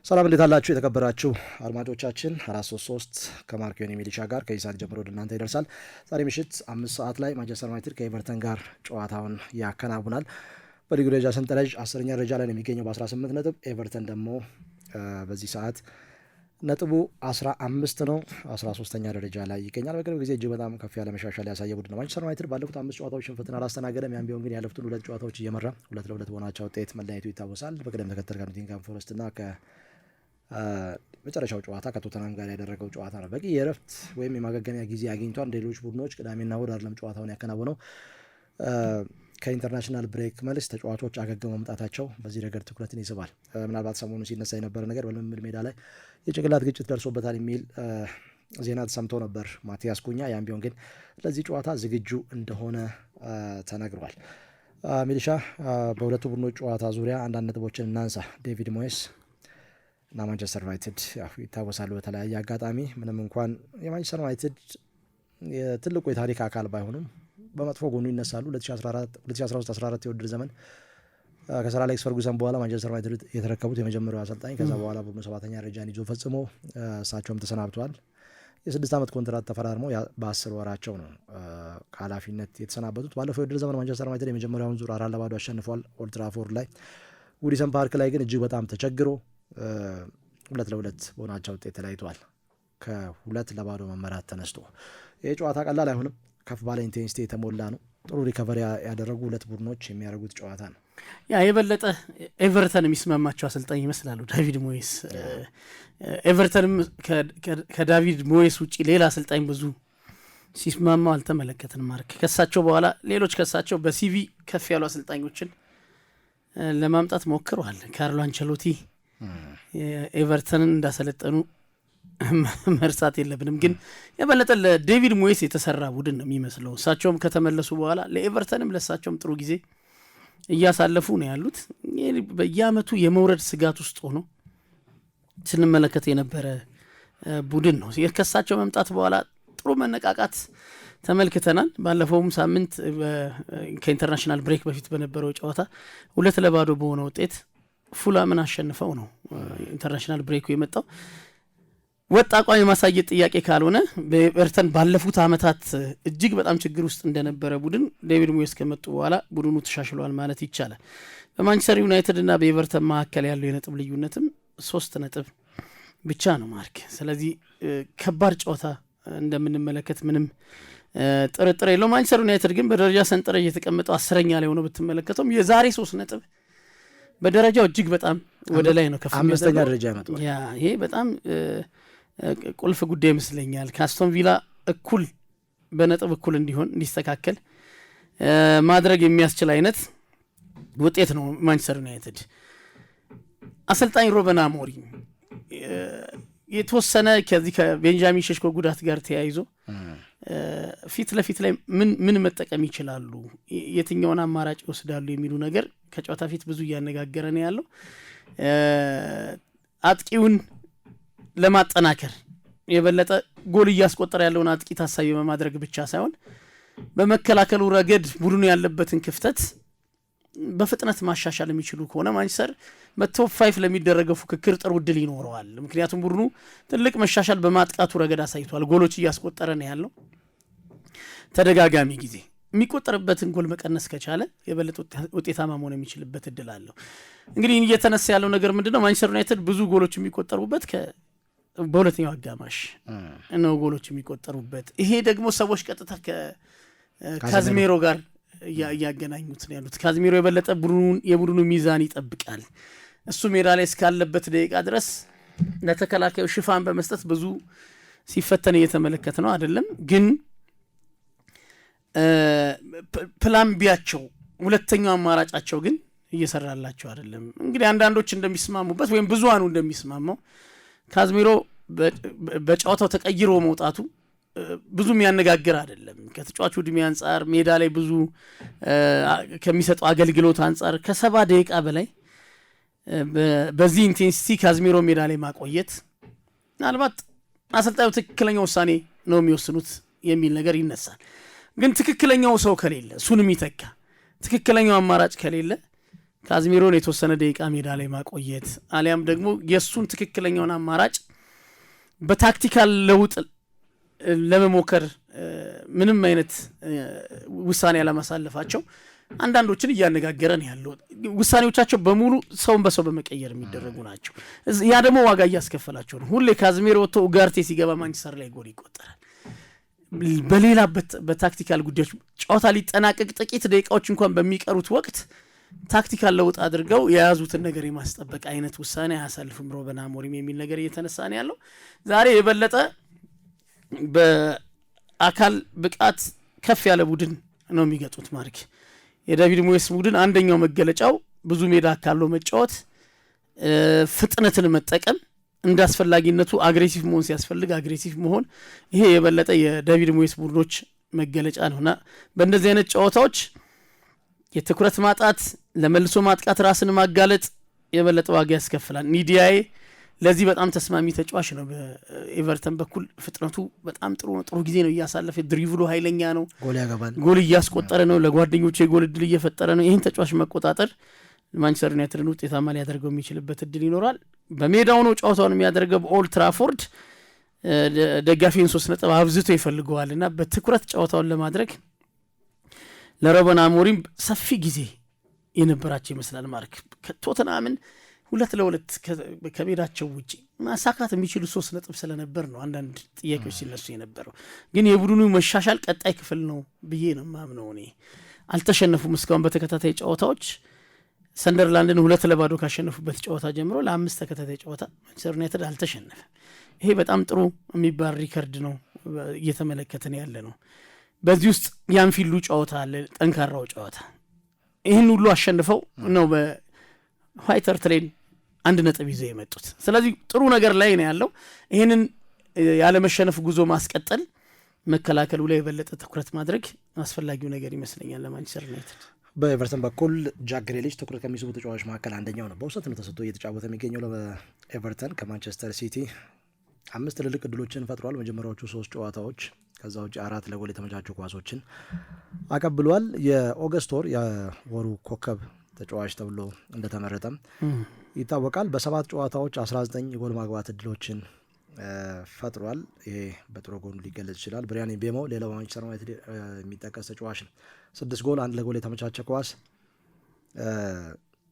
ሰላም እንዴት አላችሁ የተከበራችሁ አድማጮቻችን 433 ከማርኮኒ ሚሊሻ ጋር ከይሳት ጀምሮ ወደ እናንተ ይደርሳል። ዛሬ ምሽት 5 ሰዓት ላይ ማንቸስተር ዩናይትድ ከኤቨርተን ጋር ጨዋታውን ያከናውናል። በሊጉ ደረጃ ሰንጠረዥ 10ኛ ደረጃ ላይ ነው የሚገኘው በ18 ነጥብ። ኤቨርተን ደግሞ በዚህ ሰዓት ነጥቡ 15 ነው፣ 13ኛ ደረጃ ላይ ይገኛል። በቅርብ ጊዜ እጅግ በጣም ከፍ ያለ መሻሻል ያሳየ ቡድን ነው ማንቸስተር ዩናይትድ። ባለፉት 5 ጨዋታዎች ሽንፈትን አላስተናገደም። ያን ቢሆን ግን ያለፉትን 2 ጨዋታዎች እየመራ 2-2 በሆናቸው ውጤት መለያየቱ ይታወሳል። በቅደም ተከተል ከኖቲንግሃም ፎረስት እና መጨረሻው ጨዋታ ከቶተናም ጋር ያደረገው ጨዋታ ነው። በቂ የእረፍት ወይም የማገገሚያ ጊዜ አግኝቷል። ሌሎች ቡድኖች ቅዳሜና እሁድ አይደለም ጨዋታውን ያከናወነው። ከኢንተርናሽናል ብሬክ መልስ ተጫዋቾች አገግመው መምጣታቸው በዚህ ረገድ ትኩረትን ይስባል። ምናልባት ሰሞኑ ሲነሳ የነበረ ነገር በልምምድ ሜዳ ላይ የጭንቅላት ግጭት ደርሶበታል የሚል ዜና ተሰምቶ ነበር ማቲያስ ኩኛ። ያም ቢሆን ግን ለዚህ ጨዋታ ዝግጁ እንደሆነ ተነግሯል። ሚሊሻ በሁለቱ ቡድኖች ጨዋታ ዙሪያ አንዳንድ ነጥቦችን እናንሳ። ዴቪድ ሞየስ እና ማንቸስተር ዩናይትድ ይታወሳሉ በተለያየ አጋጣሚ። ምንም እንኳን የማንቸስተር ዩናይትድ ትልቁ የታሪክ አካል ባይሆኑም በመጥፎ ጎኑ ይነሳሉ። 2013-14 የውድድር ዘመን ከሰር አሌክስ ፈርጉሰን በኋላ ማንቸስተር ዩናይትድ የተረከቡት የመጀመሪያው አሰልጣኝ፣ ከዛ በኋላ ቡድኑ 7ኛ ደረጃን ይዞ ፈጽሞ እሳቸውም ተሰናብተዋል። የ6 ዓመት ኮንትራት ተፈራርመው በ10 ወራቸው ነው ከኃላፊነት የተሰናበቱት። ባለፈው የውድድር ዘመን ማንቸስተር ዩናይትድ የመጀመሪያውን ዙር 4-0 አሸንፏል ኦልድ ትራፎርድ ላይ። ጉዲሰን ፓርክ ላይ ግን እጅግ በጣም ተቸግሮ 2-2 በሆናቸው ውጤት ተለያይቷል። ከ2-0 መመራት ተነስቶ ይህ ጨዋታ ቀላል አይሆንም። ከፍ ባለ ኢንቴንሲቲ የተሞላ ነው። ጥሩ ሪከቨሪ ያደረጉ 2 ቡድኖች የሚያደርጉት ጨዋታ ነው። የበለጠ ኤቨርተን የሚስማማቸው አሰልጣኝ ይመስላሉ ዳቪድ ሞየስ። ኤቨርተንም ከዳቪድ ሞየስ ውጭ ሌላ አሰልጣኝ ብዙ ሲስማማው አልተመለከትንም። ማርክ ከሳቸው በኋላ ሌሎች ከሳቸው በሲቪ ከፍ ያሉ አሰልጣኞችን ለማምጣት ሞክረዋል። ካርሎ አንቸሎቲ ኤቨርተንን እንዳሰለጠኑ መርሳት የለብንም። ግን የበለጠ ለዴቪድ ሞየስ የተሰራ ቡድን ነው የሚመስለው። እሳቸውም ከተመለሱ በኋላ ለኤቨርተንም ለእሳቸውም ጥሩ ጊዜ እያሳለፉ ነው ያሉት። በየአመቱ የመውረድ ስጋት ውስጥ ሆኖ ስንመለከት የነበረ ቡድን ነው። ከእሳቸው መምጣት በኋላ ጥሩ መነቃቃት ተመልክተናል። ባለፈውም ሳምንት ከኢንተርናሽናል ብሬክ በፊት በነበረው ጨዋታ 2-0 በሆነ ውጤት ፉላምን አሸንፈው ነው ኢንተርናሽናል ብሬኩ የመጣው። ወጥ አቋም የማሳየት ጥያቄ ካልሆነ በኤቨርተን ባለፉት አመታት እጅግ በጣም ችግር ውስጥ እንደነበረ ቡድን ዴቪድ ሞየስ ከመጡ በኋላ ቡድኑ ተሻሽሏል ማለት ይቻላል። በማንቸስተር ዩናይትድ እና በኤቨርተን መካከል ያለው የነጥብ ልዩነትም 3 ነጥብ ብቻ ነው ማርክ። ስለዚህ ከባድ ጨዋታ እንደምንመለከት ምንም ጥርጥር የለው። ማንቸስተር ዩናይትድ ግን በደረጃ ሰንጠረዥ የተቀመጠው 10ኛ ላይ ሆኖ ብትመለከተው የዛሬ 3 ነጥብ በደረጃው እጅግ በጣም ወደ ላይ ነው። 5ኛ ደረጃ ያመጣው ይሄ በጣም ቁልፍ ጉዳይ ይመስለኛል። ከአስቶን ቪላ እኩል በነጥብ እኩል እንዲስተካከል ማድረግ የሚያስችል አይነት ውጤት ነው ማንቸስተር ዩናይትድ። አሰልጣኝ ሩበን አሞሪም የተወሰነ ከዚህ ከቤንጃሚን ሼሽኮ ጉዳት ጋር ተያይዞ ፊት ለፊት ላይ ምን መጠቀም ይችላሉ፣ የትኛውን አማራጭ ይወስዳሉ የሚሉ ነገር ከጨዋታ ፊት ብዙ እያነጋገረ ነው ያለው። አጥቂውን ለማጠናከር የበለጠ ጎል እያስቆጠረ ያለውን አጥቂ ታሳቢ በማድረግ ብቻ ሳይሆን በመከላከሉ ረገድ ቡድኑ ያለበትን ክፍተት በፍጥነት ማሻሻል የሚችሉ ከሆነ ማንቸስተር በቶፕ 5 ለሚደረገው ፉክክር ጥሩ ዕድል ይኖረዋል። ምክንያቱም ቡድኑ ትልቅ መሻሻል በማጥቃቱ ረገድ አሳይቷል። ጎሎች እያስቆጠረ ነው ያለው። ተደጋጋሚ ጊዜ የሚቆጠርበትን ጎል መቀነስ ከቻለ የበለጠ ውጤታማ መሆን የሚችልበት እድል አለው። እንግዲህ እየተነሳ ያለው ነገር ምንድነው? ማንቸስተር ዩናይትድ ብዙ ጎሎች የሚቆጠሩበት በሁለተኛው አጋማሽ ነው ጎሎች የሚቆጠሩበት። ይሄ ደግሞ ሰዎች ቀጥታ ከካዝሜሮ ጋር እያገናኙት ነው ያሉት። ካዝሜሮ የበለጠ የቡድኑ ሚዛን ይጠብቃል። እሱ ሜዳ ላይ እስካለበት ደቂቃ ድረስ ለተከላካዩ ሽፋን በመስጠት ብዙ ሲፈተን እየተመለከተ ነው አይደለም። ግን ፕላን ቢያቸው ሁለተኛው አማራጫቸው ግን እየሰራላቸው አይደለም። እንግዲህ አንዳንዶች እንደሚስማሙበት ወይም ብዙሃኑ እንደሚስማማው ካዝሜሮ በጨዋታው ተቀይሮ መውጣቱ ብዙ የሚያነጋግር አይደለም። ከተጫዋቹ ዕድሜ አንጻር ሜዳ ላይ ብዙ ከሚሰጠው አገልግሎት አንጻር ከ70 ደቂቃ በላይ በዚህ ኢንቴንሲቲ ካዝሜሮ ሜዳ ላይ ማቆየት ምናልባት አሰልጣኙ ትክክለኛው ውሳኔ ነው የሚወስኑት የሚል ነገር ይነሳል። ግን ትክክለኛው ሰው ከሌለ እሱንም ይተካ ትክክለኛው አማራጭ ከሌለ ካዝሚሮን የተወሰነ ደቂቃ ሜዳ ላይ ማቆየት አሊያም ደግሞ የሱን ትክክለኛውን አማራጭ በታክቲካል ለውጥ ለመሞከር ምንም አይነት ውሳኔ ያለማሳለፋቸው አንዳንዶችን እያነጋገረን ያለው ውሳኔዎቻቸው በሙሉ ሰውን በሰው በመቀየር የሚደረጉ ናቸው። ያ ደግሞ ዋጋ እያስከፈላቸው ነው። ሁሌ ካዝሚሮ ወጥቶ ኡጋርቴ ሲገባ ማንቸስተር ላይ ጎል ይቆጠራል። በሌላ በታክቲካል ጉዳዮች ጨዋታ ሊጠናቀቅ ጥቂት ደቂቃዎች እንኳን በሚቀሩት ወቅት ታክቲካል ለውጥ አድርገው የያዙትን ነገር የማስጠበቅ አይነት ውሳኔ አያሳልፍም ሩበን አሞሪም የሚል ነገር እየተነሳ ነው ያለው። ዛሬ የበለጠ በአካል ብቃት ከፍ ያለ ቡድን ነው የሚገጡት። ማርክ የዳቪድ ሞየስ ቡድን አንደኛው መገለጫው ብዙ ሜዳ ካለው መጫወት፣ ፍጥነትን መጠቀም፣ እንደ አስፈላጊነቱ አግሬሲቭ መሆን ሲያስፈልግ አግሬሲቭ መሆን፣ ይሄ የበለጠ የዳቪድ ሞየስ ቡድኖች መገለጫ ነውና በእንደዚህ አይነት ጨዋታዎች የትኩረት ማጣት፣ ለመልሶ ማጥቃት ራስን ማጋለጥ የበለጠ ዋጋ ያስከፍላል። ኒዲያዬ ለዚህ በጣም ተስማሚ ተጫዋች ነው። በኤቨርተን በኩል ፍጥነቱ በጣም ጥሩ ጊዜ ነው እያሳለፈ፣ ድሪቭሉ ኃይለኛ ነው፣ ጎል ያገባል፣ ጎል እያስቆጠረ ነው፣ ለጓደኞቹ የጎል እድል እየፈጠረ ነው። ይህን ተጫዋች መቆጣጠር ማንቸስተር ዩናይትድን ውጤታማ ሊያደርገው የሚችልበት እድል ይኖራል። በሜዳው ነው ጨዋታውን የሚያደርገው በኦልድ ትራፎርድ። ደጋፊውን 3 ነጥብ አብዝቶ ይፈልገዋል እና በትኩረት ጨዋታውን ለማድረግ ለሩበን አሞሪም ሰፊ ጊዜ የነበራቸው ይመስላል። ማርክ ከቶተናምን 2-2 ከሜዳቸው ውጪ ማሳካት የሚችሉ 3 ነጥብ ስለነበር ነው አንዳንድ ጥያቄዎች ሲነሱ የነበረው። ግን የቡድኑ መሻሻል ቀጣይ ክፍል ነው ብዬ ነው ማምነው። እኔ አልተሸነፉም እስካሁን በተከታታይ ጨዋታዎች። ሰንደርላንድን 2-0 ካሸነፉበት ጨዋታ ጀምሮ ለ5 ተከታታይ ጨዋታ ማንቸስተር ዩናይትድ አልተሸነፈም። ይሄ በጣም ጥሩ የሚባል ሪከርድ ነው እየተመለከትን ያለ ነው። በዚህ ውስጥ የአንፊልዱ ጨዋታ አለ፣ ጠንካራው ጨዋታ። ይህን ሁሉ አሸንፈው ነው በዋይት ሃርት ሌን 1 ነጥብ ይዘው የመጡት። ስለዚህ ጥሩ ነገር ላይ ነው ያለው። ይህንን ያለመሸነፍ ጉዞ ማስቀጠል፣ መከላከሉ ላይ የበለጠ ትኩረት ማድረግ አስፈላጊው ነገር ይመስለኛል ለማንቸስተር ዩናይትድ። በኤቨርተን በኩል ጃክ ግሪሊሽ ትኩረት ከሚስቡ ተጫዋቾች መካከል አንደኛው ነው። በውሰት ነው ተሰጥቶ እየተጫወተ የሚገኘው ለኤቨርተን ከማንቸስተር ሲቲ 5 ትልልቅ እድሎችን ፈጥሯል መጀመሪያዎቹ 3 ጨዋታዎች። ከዛ ውጭ 4 ለጎል የተመቻቹ ኳሶችን አቀብሏል። የኦገስት ወር የወሩ ኮከብ ተጫዋች ተብሎ እንደተመረጠም ይታወቃል። በ7 ጨዋታዎች 19 የጎል ማግባት እድሎችን ፈጥሯል። ይሄ በጥሩ ጎኑ ሊገለጽ ይችላል። ብሪያን ምቤሞ ሌላው ማንቸስተር ዩናይትድ የሚጠቀስ ተጫዋች ነው። 6 ጎል 1 ለጎል የተመቻቸ ኳስ፣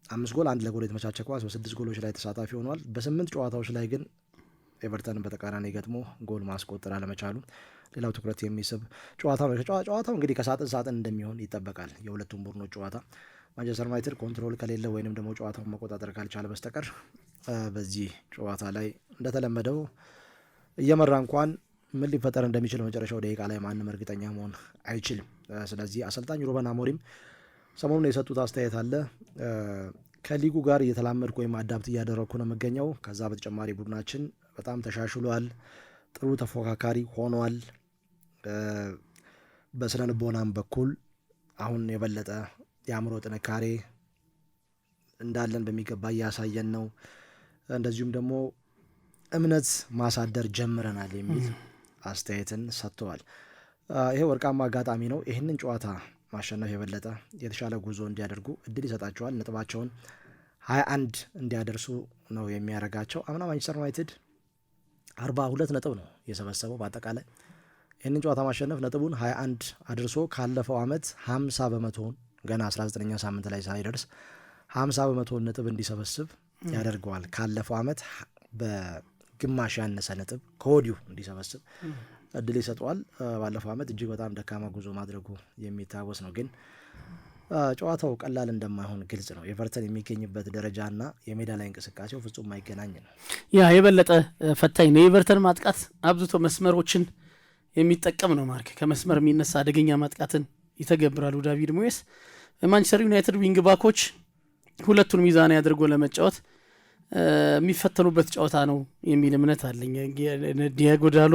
5 ጎል 1 ለጎል የተመቻቸ ኳስ በ6 ጎሎች ላይ ተሳታፊ ሆኗል። በ8 ጨዋታዎች ላይ ግን ኤቨርተንን በተቃራኒ ገጥሞ ጎል ማስቆጠር አለመቻሉ ሌላው ትኩረት የሚስብ ጨዋታ ነው። ጨዋታው እንግዲህ ከሳጥን ሳጥን እንደሚሆን ይጠበቃል። የሁለቱም ቡድኖች ጨዋታ ማንቸስተር ዩናይትድ ኮንትሮል ከሌለ ወይንም ደግሞ ጨዋታውን መቆጣጠር ካልቻለ በስተቀር በዚህ ጨዋታ ላይ እንደተለመደው እየመራ እንኳን ምን ሊፈጠር እንደሚችል መጨረሻው ደቂቃ ላይ ማንም እርግጠኛ መሆን አይችልም። ስለዚህ አሰልጣኝ ሩበን አሞሪም ሰሞኑን የሰጡት አስተያየት አለ። ከሊጉ ጋር እየተላመድኩ ወይም አዳፕት እያደረግኩ ነው የምገኘው። ከዛ በተጨማሪ ቡድናችን በጣም ተሻሽሏል፣ ጥሩ ተፎካካሪ ሆኗል። በስነ ልቦናም በኩል አሁን የበለጠ የአእምሮ ጥንካሬ እንዳለን በሚገባ እያሳየን ነው። እንደዚሁም ደግሞ እምነት ማሳደር ጀምረናል የሚል አስተያየትን ሰጥተዋል። ይሄ ወርቃማ አጋጣሚ ነው። ይህንን ጨዋታ ማሸነፍ የበለጠ የተሻለ ጉዞ እንዲያደርጉ እድል ይሰጣቸዋል። ነጥባቸውን 21 እንዲያደርሱ ነው የሚያደርጋቸው። አምና ማንቸስተር ዩናይትድ 42 ነጥብ ነው የሰበሰበው በአጠቃላይ። ይህንን ጨዋታ ማሸነፍ ነጥቡን 21 አድርሶ ካለፈው ዓመት 50 በመቶውን ገና 19ኛ ሳምንት ላይ ሳይደርስ 50 በመቶውን ነጥብ እንዲሰበስብ ያደርገዋል። ካለፈው ዓመት በግማሽ ያነሰ ነጥብ ከወዲሁ እንዲሰበስብ እድል ይሰጠዋል። ባለፈው ዓመት እጅግ በጣም ደካማ ጉዞ ማድረጉ የሚታወስ ነው። ግን ጨዋታው ቀላል እንደማይሆን ግልጽ ነው። ኤቨርተን የሚገኝበት ደረጃና የሜዳ ላይ እንቅስቃሴው ፍጹም ማይገናኝ ነው። ያ የበለጠ ፈታኝ ነው። የኤቨርተን ማጥቃት አብዝቶ መስመሮችን የሚጠቀም ነው። ማርክ ከመስመር የሚነሳ አደገኛ ማጥቃትን ይተገብራሉ ዳቪድ ሞየስ። ማንቸስተር ዩናይትድ ዊንግ ባኮች ሁለቱን ሚዛን ያድርጎ ለመጫወት የሚፈተኑበት ጨዋታ ነው የሚል እምነት አለኝ። ዲያጎ ዳሎ፣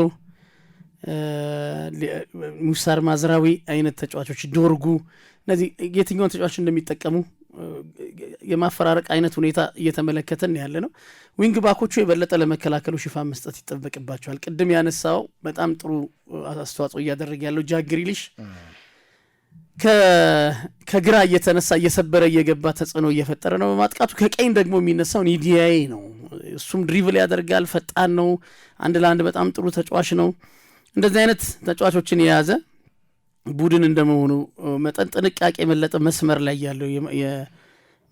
ሙሳር ማዝራዊ አይነት ተጫዋቾች፣ ዶርጉ፣ እነዚህ የትኛውን ተጫዋች እንደሚጠቀሙ የማፈራረቅ አይነት ሁኔታ እየተመለከተን ያለ ነው። ዊንግ ባኮቹ የበለጠ ለመከላከሉ ሽፋን መስጠት ይጠበቅባቸዋል። ቅድም ያነሳው በጣም ጥሩ አስተዋጽኦ እያደረገ ያለው ጃክ ግሪሊሽ ከግራ እየተነሳ እየሰበረ እየገባ ተጽዕኖ እየፈጠረ ነው በማጥቃቱ። ከቀኝ ደግሞ የሚነሳው ኒዲያይ ነው። እሱም ድሪቭል ያደርጋል፣ ፈጣን ነው፣ አንድ ለአንድ በጣም ጥሩ ተጫዋች ነው። እንደዚህ አይነት ተጫዋቾችን የያዘ ቡድን እንደመሆኑ መጠን ጥንቃቄ የመለጠ መስመር ላይ ያለው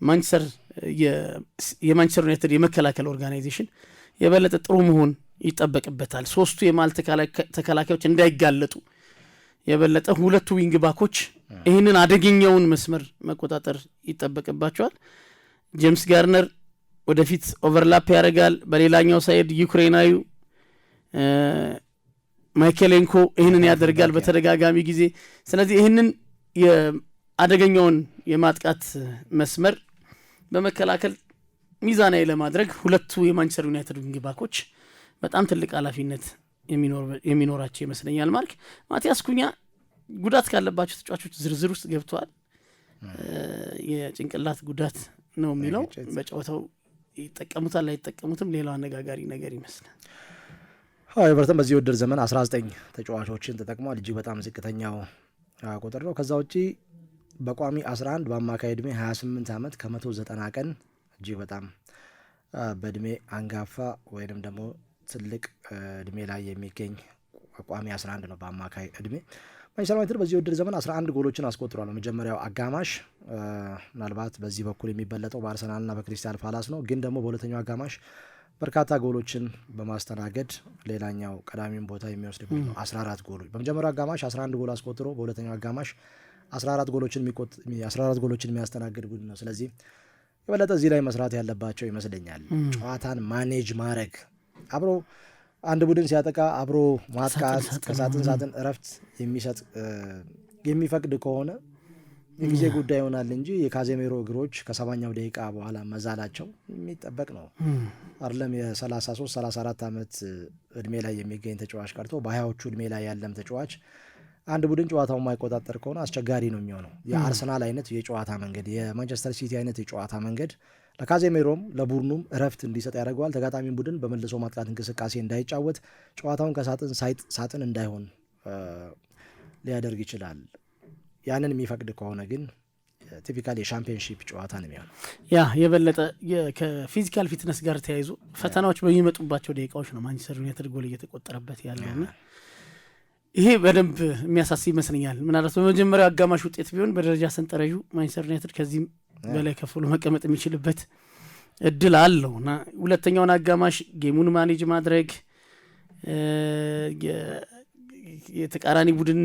የማንቸስተር ዩናይትድ የመከላከል ኦርጋናይዜሽን የበለጠ ጥሩ መሆን ይጠበቅበታል። ሶስቱ የማል ተከላካዮች እንዳይጋለጡ የበለጠ ሁለቱ ዊንግ ባኮች ይህንን አደገኛውን መስመር መቆጣጠር ይጠበቅባቸዋል። ጄምስ ጋርነር ወደፊት ኦቨርላፕ ያደርጋል። በሌላኛው ሳይድ ዩክሬናዊ ማይኬሌንኮ ይህንን ያደርጋል በተደጋጋሚ ጊዜ። ስለዚህ ይህንን የአደገኛውን የማጥቃት መስመር በመከላከል ሚዛናዊ ለማድረግ ሁለቱ የማንቸስተር ዩናይትድ ዊንግ ባኮች በጣም ትልቅ ኃላፊነት የሚኖራቸው ይመስለኛል። ማቲያስ ኩኛ ጉዳት ካለባቸው ተጫዋቾች ዝርዝር ውስጥ ገብተዋል። የጭንቅላት ጉዳት ነው የሚለው በጨዋታው ይጠቀሙታል አይጠቀሙትም ሌላው አነጋጋሪ ነገር ይመስላል። ኤቨርተን በዚህ ውድድር ዘመን 19 ተጫዋቾችን ተጠቅሟል። እጅግ በጣም ዝቅተኛው ቁጥር ነው። ከዛ ውጪ በቋሚ 11 በአማካይ ዕድሜ 28 ዓመት ከ190 ቀን እጅግ በጣም በእድሜ አንጋፋ ወይንም ደግሞ ትልቅ እድሜ ላይ የሚገኝ ቋሚ 11 ነው በአማካይ እድሜ። ማንቸስተር ዩናይትድ በዚህ ውድድር ዘመን 11 ጎሎችን አስቆጥሯል። በመጀመሪያው አጋማሽ ምናልባት በዚህ በኩል የሚበለጠው በአርሰናልና በክሪስታል ፓላስ ነው፣ ግን ደግሞ በሁለተኛው አጋማሽ በርካታ ጎሎችን በማስተናገድ ሌላኛው ቀዳሚውን ቦታ የሚወስድ ነው። 14 ጎሎች በመጀመሪያው አጋማሽ 11 ጎል አስቆጥሮ በሁለተኛው አጋማሽ 14 ጎሎችን የሚያስተናግድ ቡድን ነው። ስለዚህ የበለጠ እዚህ ላይ መስራት ያለባቸው ይመስለኛል። ጨዋታን ማኔጅ ማድረግ፣ አብሮ አንድ ቡድን ሲያጠቃ አብሮ ማጥቃት፣ ከሳጥን ሳጥን እረፍት የሚሰጥ የሚፈቅድ ከሆነ የጊዜ ጉዳይ ይሆናል እንጂ የካዜሜሮ እግሮች ከ70ኛው ደቂቃ በኋላ መዛላቸው የሚጠበቅ ነው አይደለም። የ33-34 ዓመት እድሜ ላይ የሚገኝ ተጫዋች ቀርቶ በ20ዎቹ እድሜ ላይ ያለም ተጫዋች አንድ ቡድን ጨዋታውን ማይቆጣጠር ከሆነ አስቸጋሪ ነው የሚሆነው። የአርሰናል አይነት የጨዋታ መንገድ፣ የማንቸስተር ሲቲ አይነት የጨዋታ መንገድ ለካዜሜሮም ለቡድኑም እረፍት እንዲሰጥ ያደርገዋል። ተጋጣሚ ቡድን በመልሶ ማጥቃት እንቅስቃሴ እንዳይጫወት፣ ጨዋታውን ከሳጥን ሳጥን እንዳይሆን ሊያደርግ ይችላል። ያንን የሚፈቅድ ከሆነ ግን ቲፒካል የሻምፒዮንሺፕ ጨዋታ ነው የሚሆነው። ያ የበለጠ ከፊዚካል ፊትነስ ጋር ተያይዞ ፈተናዎች በሚመጡባቸው ደቂቃዎች ነው ማንቸስተር ዩናይትድ ጎል እየተቆጠረበት ያለውና ይሄ በደንብ የሚያሳስብ ይመስለኛል። ምናልባት በመጀመሪያው አጋማሽ ውጤት ቢሆን በደረጃ ሰንጠረዡ ማንቸስተር ዩናይትድ ከዚህም በላይ ከፍሎ መቀመጥ የሚችልበት እድል አለው እና ሁለተኛውን አጋማሽ ጌሙን ማኔጅ ማድረግ የተቃራኒ ቡድን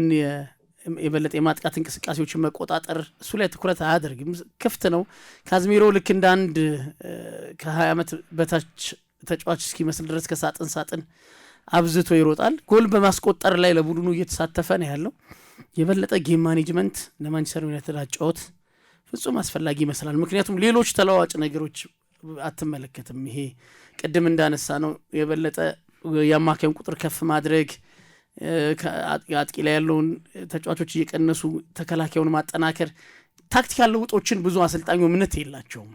የበለጠ የማጥቃት እንቅስቃሴዎችን መቆጣጠር እሱ ላይ ትኩረት አያደርግም። ክፍት ነው። ካዝሜሮ ልክ እንደ አንድ ከ20 ዓመት በታች ተጫዋች እስኪመስል ድረስ ከሳጥን ሳጥን አብዝቶ ይሮጣል። ጎል በማስቆጠር ላይ ለቡድኑ እየተሳተፈ ነው ያለው። የበለጠ ጌም ማኔጅመንት ለማንቸስተር ዩናይትድ አጫወት ፍጹም አስፈላጊ ይመስላል። ምክንያቱም ሌሎች ተለዋዋጭ ነገሮች አትመለከትም። ይሄ ቅድም እንዳነሳ ነው የበለጠ የአማካዩን ቁጥር ከፍ ማድረግ፣ አጥቂ ላይ ያለውን ተጫዋቾች እየቀነሱ ተከላካዩን ማጠናከር፣ ታክቲካል ለውጦችን ብዙ አሰልጣኙ እምነት የላቸውም።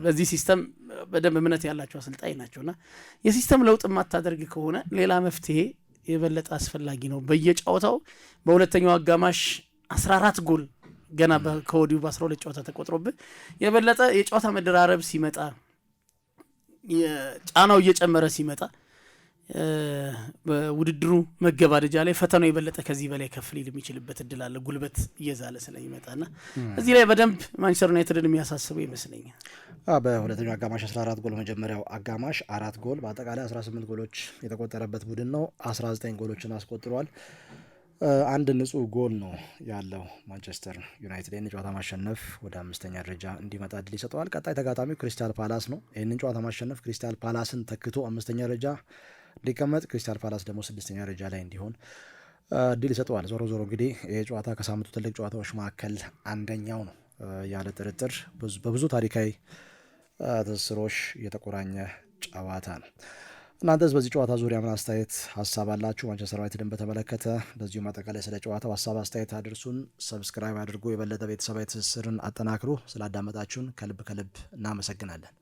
በዚህ ሲስተም በደንብ እምነት ያላቸው አሰልጣኝ ናቸውና የሲስተም ለውጥ የማታደርግ ከሆነ ሌላ መፍትሄ የበለጠ አስፈላጊ ነው። በየጨዋታው በሁለተኛው አጋማሽ 14 ጎል ገና ከወዲሁ በ12 ጨዋታ ተቆጥሮብህ የበለጠ የጨዋታ መደራረብ ሲመጣ ጫናው እየጨመረ ሲመጣ በውድድሩ መገባደጃ ላይ ፈተናው የበለጠ ከዚህ በላይ ከፍ ሊል የሚችልበት እድል አለ፣ ጉልበት እየዛለ ስለሚመጣና እዚህ ላይ በደንብ ማንቸስተር ዩናይትድን የሚያሳስበው ይመስለኛል። በሁለተኛው አጋማሽ 14 ጎል፣ መጀመሪያው አጋማሽ 4 ጎል፣ በአጠቃላይ 18 ጎሎች የተቆጠረበት ቡድን ነው። 19 ጎሎችን አስቆጥሯል። አንድ ንጹህ ጎል ነው ያለው ማንቸስተር ዩናይትድ። ይህንን ጨዋታ ማሸነፍ ወደ 5ኛ ደረጃ እንዲመጣ እድል ይሰጠዋል። ቀጣይ ተጋጣሚው ክሪስታል ፓላስ ነው። ይህንን ጨዋታ ማሸነፍ ክሪስታል ፓላስን ተክቶ 5ኛ ደረጃ ሊቀመጥ፣ ክሪስታል ፓላስ ደግሞ 6ኛ ደረጃ ላይ እንዲሆን እድል ይሰጠዋል። ዞሮ ዞሮ እንግዲህ ይህ ጨዋታ ከሳምንቱ ትልቅ ጨዋታዎች መካከል አንደኛው ነው ያለ ጥርጥር። በብዙ ታሪካዊ ትስስሮች የተቆራኘ ጨዋታ ነው። እናንተስ በዚህ ጨዋታ ዙሪያ ምን አስተያየት ሀሳብ አላችሁ? ማንቸስተር ዩናይትድን በተመለከተ እንደዚሁ ማጠቃላይ ስለ ጨዋታው ሀሳብ አስተያየት አድርሱን። ሰብስክራይብ አድርጎ የበለጠ ቤተሰባዊ ትስስርን አጠናክሩ። ስላዳመጣችሁን ከልብ እናመሰግናለን።